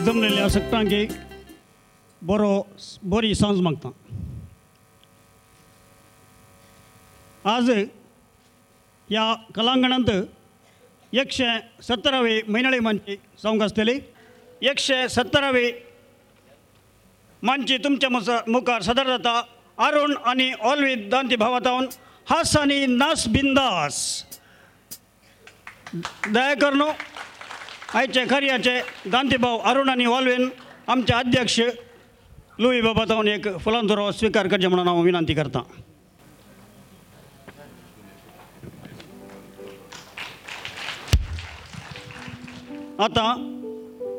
जमलेल्या सगळ्यांक बरी सांज मागता. आज ह्या कलांगणांत 117वे मैनाळी मंच जावंक आसतली. 117वे मंच तुमच्या मुखार सदर जाता. अरुण आनी ऑलवीद दांती भावातावन हास आनी नास बिंदास. दया करून आयचे खऱ्याचे दांती भाव अरुण आनी ऑलवेन आमचे अध्यक्ष लुई बाबातावन एक फुलांदोरो स्वीकार करचे म्हणून हांव विनंती करता. आता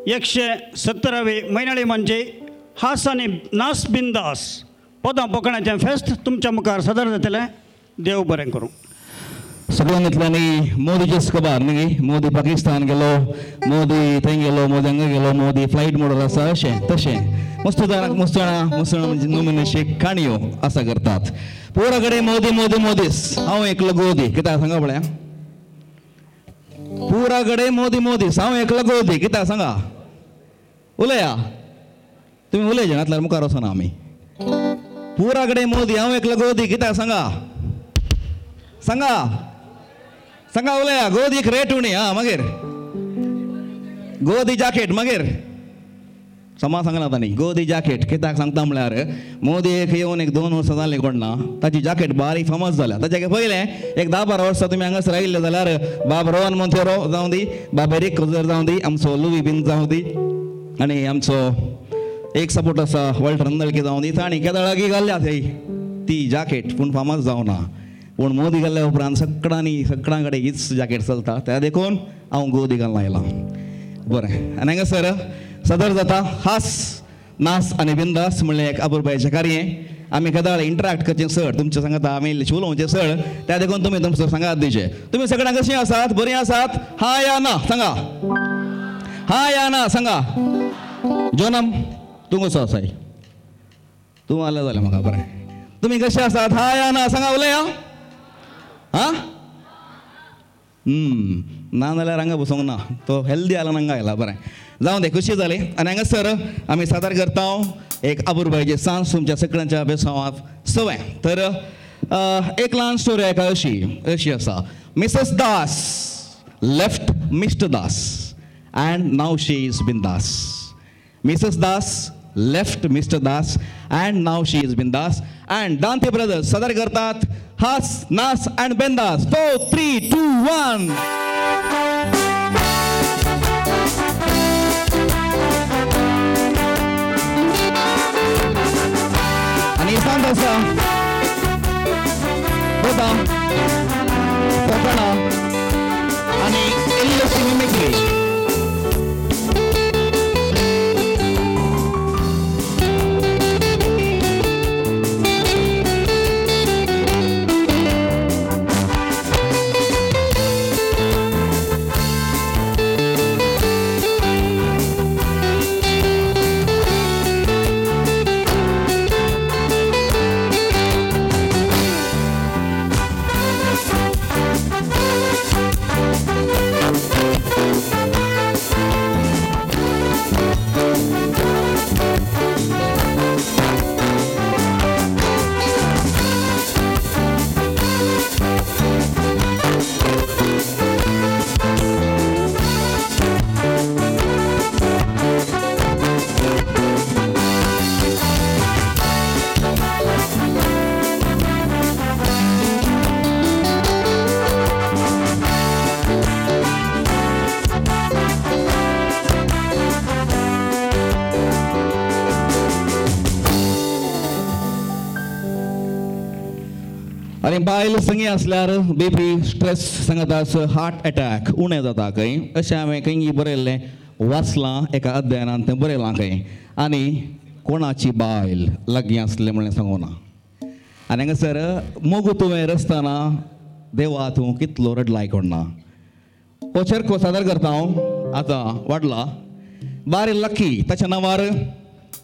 117वे मैनाळी मंचे हास आनी नास बिंदास पदां पोखण्याचें फेस्त तुमच्या मुखार सदर जातलें. देव बरें करूं. सगळ्यांनी मोदीचेच खबर न्ही. मोदी पाकिस्तान गेलो, मोदी थंय गेलो, मोदी हांगा गेलो, मोदी फ्लायट मोडर आसा अशें तशें मस्त जाणांक मुसळ नमुनेचे काणयो आसा करतात. पोरा कडेन मोदी मोदी मोदीस हांव एकलो गोदी कित्याक सांगा पळया. पुरा कडेन मोदी मोदीस हांव एकलो गोदी कित्याक सांगा. उलया तुमी उलयचे नातल्यार मुखार वचना आमी. पुरा कडेन मोदी हांव एकलो गोदी कित्याक सांगा. सांगा सांगा उलया. गोदीक रेट उणी. हां मागीर गोदी जॅकेट मागीर समा सांगना तांणी गोदी जॅकेट कित्याक सांगता म्हळ्यार मोदी येवन 2 वर्सां जालीं कोण ना ताची जॅकेट बारीक फामाद जाल्या. ताचे पयलें 10-12 वर्सां तुमी हांगासर आयिल्ले जाल्यार बाब रोहन मोंतेरो जावं दी, बाब एरिक क्रुजर जावं दी, आमचो लुई बीन जावं दी, आनी आमचो एक सपोर्ट आसा वॉल्टर रंदळकी जावं दी. तांणी केदळागी घाल्ल्या थंय ती जॅकेट पूण फामाद जावना. पूण मोदी गेल्ल्या उपरांत सगळ्यां कडेन हीच जॅकेट चलता. त्या देखून हांव गोदी घालून आयलां. बरें. आनी हांगासर सदर जाता हास नास आनी बिंदास म्हणलें एक अपुरबायेचें कार्य. आमी केदाळ इंटरॅक्ट करचें सर तुमचें सांगता आमी उलोवचें सर. त्या देखून तुमी तुमचो सांगात दिवचें. तुमी सगळ्यां कशीं आसात? बरीं आसात? हा या ना सांगा. हा या ना सांगा. जोनम तूं कसो आसाय? तूं आलें जालें म्हाका. बरें. तुमी कशें आसात? हा या ना सांगा. उलया. हां ना जाल्यार हांगा बसूंक ना. तो हेल्दी आला हांगा आयला. बरें जावं दे. खुशी जाली. आनी हांगासर आमी सादर करता एक अपुरबायेचें सांज तुमच्या सगळ्यांच्या बेसांवांत सवय. तर एक ल्हान स्टोरी आयका अशी आसा. Mrs Das left mister Das and now she is बिंदास. Mrs. Das left Mr. Das and now she is Bindas. And Dante brothers sadar करतात Has, Nas and Bendas. 4, 3, 2, 1. आणि सांग असा होता कोकणा आणि एल्लोची मिमिक्री आणि बायल संगी असल्यार बीपी स्ट्रेस सांगता हार्ट अटॅक उणें जाता खंय अशें हांवें खंय बरयल्लें वाचलां एका अध्ययनांत तें बरयलां खंय आनी कोणाची बायल लागीं आसलें म्हणलें सांगूं ना आनी हांगासर मोगू तुवें रसतना देवा तूं कितलो रडलाय कोणना हो चर्को सादर करता हांव आतां वाडला बारी लकी ताच्या नांवार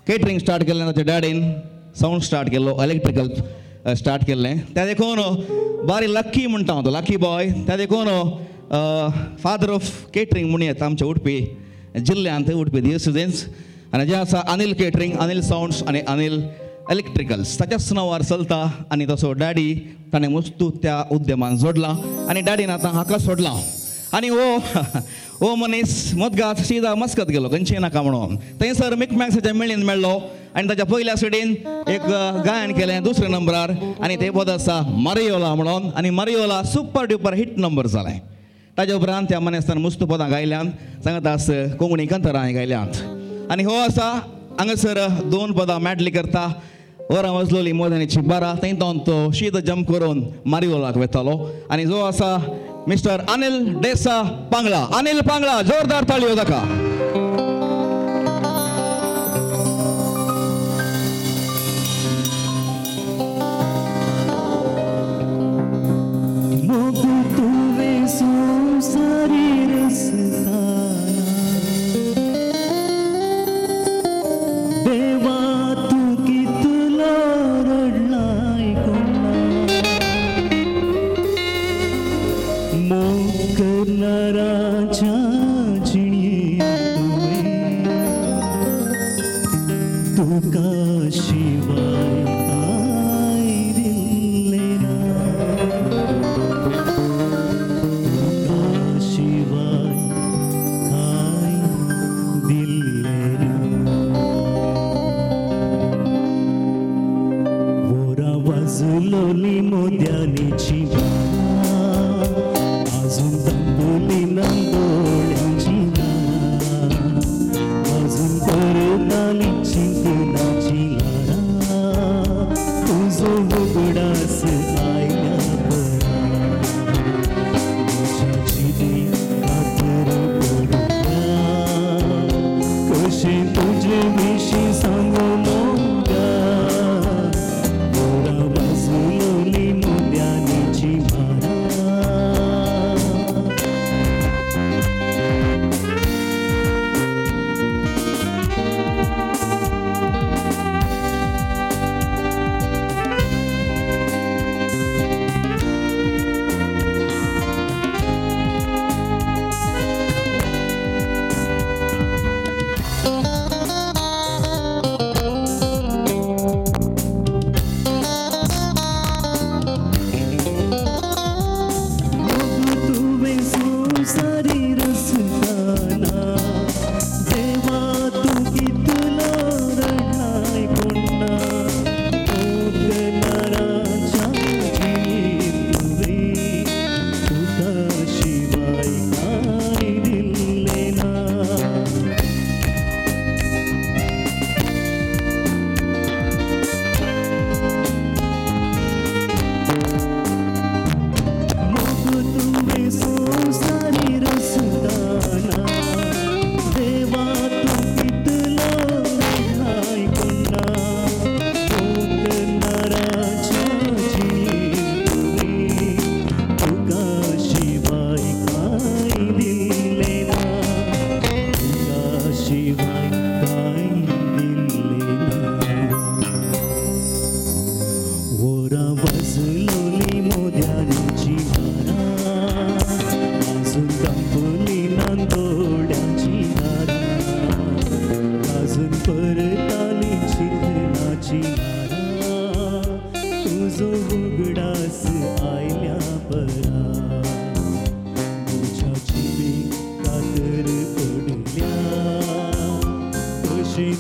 केटरिंग स्टार्ट केल्लें ताच्या डॅडीन सावंड स्टार्ट केल्लो इलेक्ट्रिकल स्टार्ट केल्लें त्या देखून बारी लकी म्हणटा हांव तो लकी बॉय त्या देखून फादर ऑफ केटरिंग म्हणून येता आमच्या उडपी जिल्ल्यांत उडपी दिवसुजेन्स आनी जें आसा अनिल केटरिंग अनिल सावंड्स आनी अनिल इलेक्ट्रिकल्स ताच्याच नांवार चलता आनी तसो डॅडी ताणें मस्तू त्या उद्यमान जोडला आनी डॅडीन आतां हाका सोडला आनी हो मनीस मदगांत सीदा मस्कत गेलो खंयचें नाका म्हणून थंयसर मिकमॅक्साच्या मेळीन मेळ्ळो आनी ताच्या पयल्या सिडीन एक गायन केलें दुसऱ्या नंबरार आनी तें पद आसा मारियोला म्हणून आनी मारियोला सुपर ड्युपर हिट नंबर जालें ताज्या उपरांत त्या मनेस्तान मस्तू पदां गायल्यांत सांगतास कोंकणी कंतरां गायल्यांत आनी हो आसा हांगासर 2 पदां मॅडली करता वरां वाजलोली मोदनीची बारा थंयतोन तो शीत जंप करून मारियोलाक वेतालो आनी जो आसा मिस्टर अनिल डेसा पांगळा अनिल पांगळा जोरदार ताळयो ताका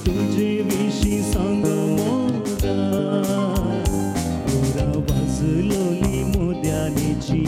तुझे विशी सांग मोगा मोरा वाजलोली मोद्याची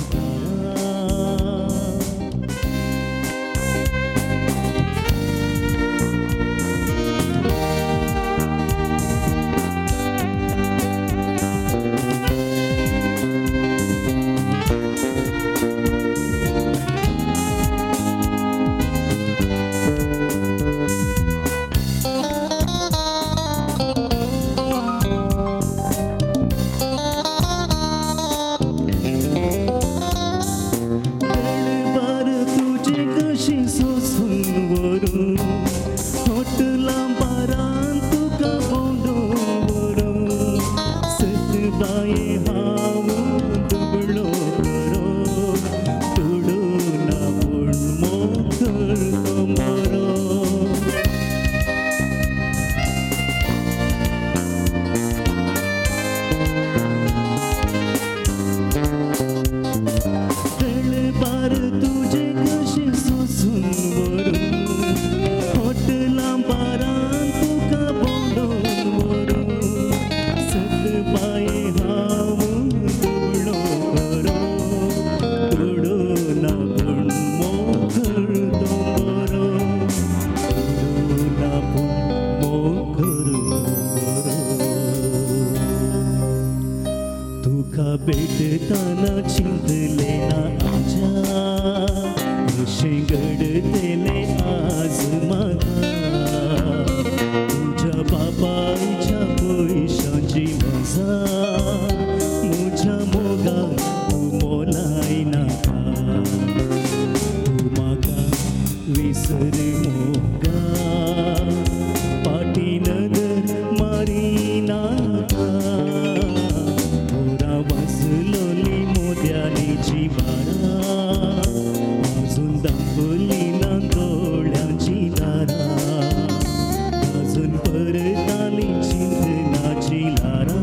बेटताना चिंतले ना आजा शेंगडतेले आज मागा तुझ्या बापाच्या पैशाची मजा मुझ्या मोगा तू मोलाई नाका तू माका विसरी मोगा पाटी नगर मारी नाका वाजलोली मोद्याची बारा अजून दाखवली ना डोळ्याची दारा अजून परत आली चिंतनाची लारा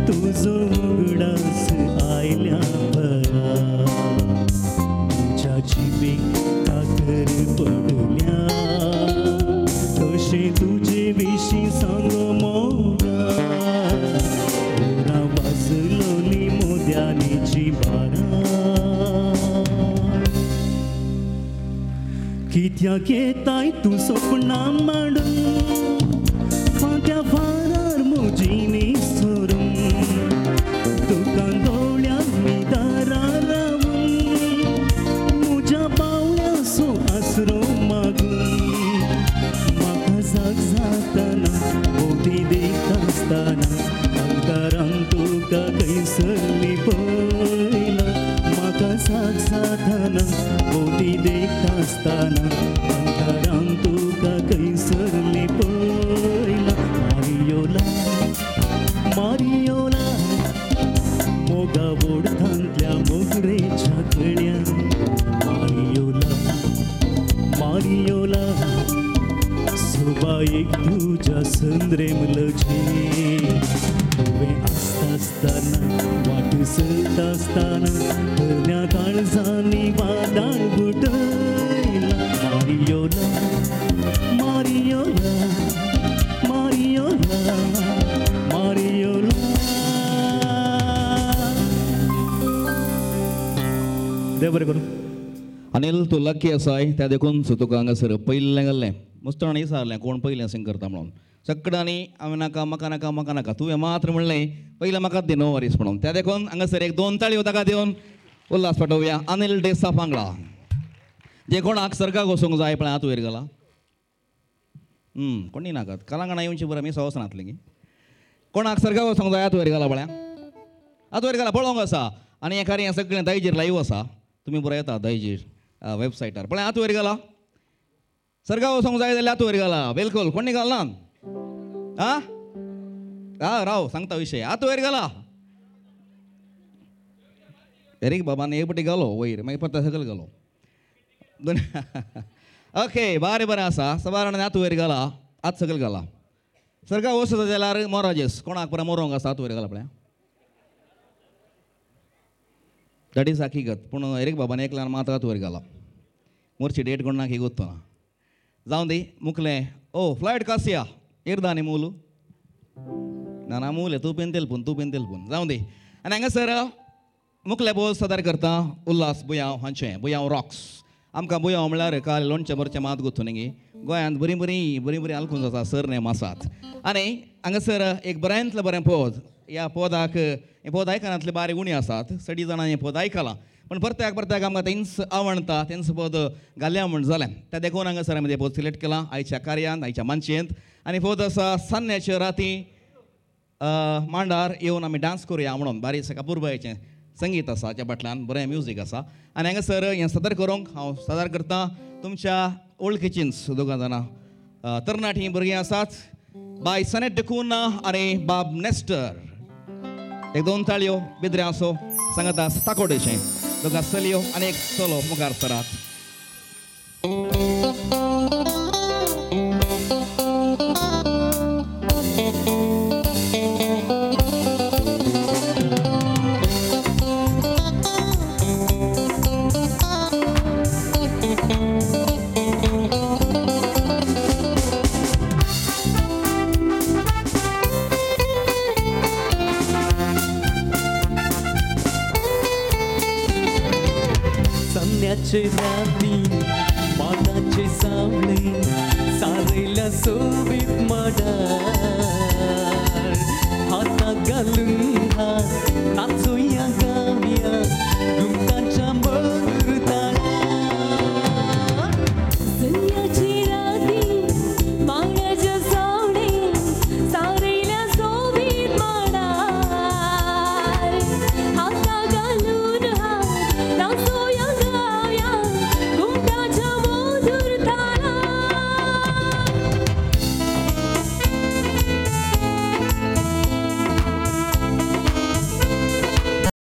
तुझो उगडास आयल्या भरा तुझ्या जिबेक काकर पडल्या कशे तुझे विशी सांग मोगा वाजलोली मोद्याची बारा कित्याक येताय तू स्वप्ना मांडून फाट्या फारार मोजीनी सोरून तुका दोळ्याक मी दारा रावून मुझ्या पावल्याचो आसरो मागून म्हाका जाग जाताना मोठी देखता आसतना अंतरान तुका कैसरली पयला म्हाका साथ साथाना मोठी देखता आसतना अंतरान तुका कैसरली पयला मारियोला मोगा ओडखांतल्या मोगरेच्या कळ्यान मारियोला सोबायेक तुझ्या संद्रेमलची तुवें आसतना वाट सरता आसतना धरण्या काळजांनी वादाळ घुटयला मारियोला देव बरें करूं. अनिल तूं लकी आसाय त्या देखून तुका हांगासर पयलें गेल्लें मुस्ताणी विचारलें कोण पयलें सिंग करता म्हणून सगळ्यांनी हांवें नाका म्हाका नाका तुवें मात्र म्हणलें पयलें म्हाकाच दी नो वरीस म्हणून त्या देखून हांगासर एक 2 ताळयो ताका दिवन उल्हास पाठोवया अनिल देसा पांगडा जे कोणाक सर्गाक वचूंक जाय पळय हात वयर घाला कोणी नाकात कलांगणा येवची बरं मी सवस नातलें गी कोणाक सर्गाक वचूंक जाय हात वयर घाला पळया हात वयर घाला पळोवंक आसा आनी एखादें हें सगळें दायजीर लायव्ह आसा तुमी बरो येता दायजीर वेबसायटार पळय हात वयर घाला सर्गाक वचूंक जाय जाल्यार हात वयर घाला बिलकुल कोणी घालना राव सांगता विशय हात वयर घाला एरीक बाबान एक पटी घालो वयर मागीर परत सकयल घालो ओके बरें आसा सबारण हात वयर घाला हात सकयल घाला सर्गाक वचता जाल्यार मोराजेस कोणाक बरें मोरोंक आसा हात वयर घाला पळय दॅट इज हकीकत पूण एरीक बाबान एकल्यान मात हात वयर घाला मोरची डेट कोण नाक ही गोत्तो ना जावं दी मुखलें ओ फ्लायट कासिया येरदा न्ही मूल ना मूल तूं पेन तेलपून जावं दी आनी हांगासर मुखले बोल सादर करता उल्हास बुयांव हांचें बुयांव रॉक्स आमकां बुयांव म्हळ्यार काल लोणचें बरचें मात गुथुनगी गोंयांत बरीं बरीं आलखूज आसा सरनेम आसात आनी हांगासर एक बऱ्यांतलें बरें पद ह्या पदाक हें पद आयकनातले बारीक उणी आसात 6 जाणां हें पद आयकलां पण परत्याक आमकां तेंच आवडटा तेंच पद घाल्या म्हण जालें त्या देखून हांगासर आमी तें पद सिलेक्ट केलां आयच्या कार्यांत आयच्या मंचेंत आनी पद आसा सान्न्याच्या राती मांडार येवन आमी डान्स करुया म्हणून बारीक कापूरबायेचें संगीत आसा त्या फाटल्यान बरें म्युजीक आसा आनी हांगासर हें सादर करूंक हांव सादर करतां तुमच्या वळखीचींच दोगां जाणां तरणाटीं भुरगीं आसात बाय सनेट डकुना आनी बाब नेस्टर एक 2 ताळयो बिद्रे आसो सांगाता ताकोडेचें दोगां चलयो आनी एक चलो मुखार सरात संध्याचे राती मानाचे सावळे सारेला सोबीत माडार हातात घालून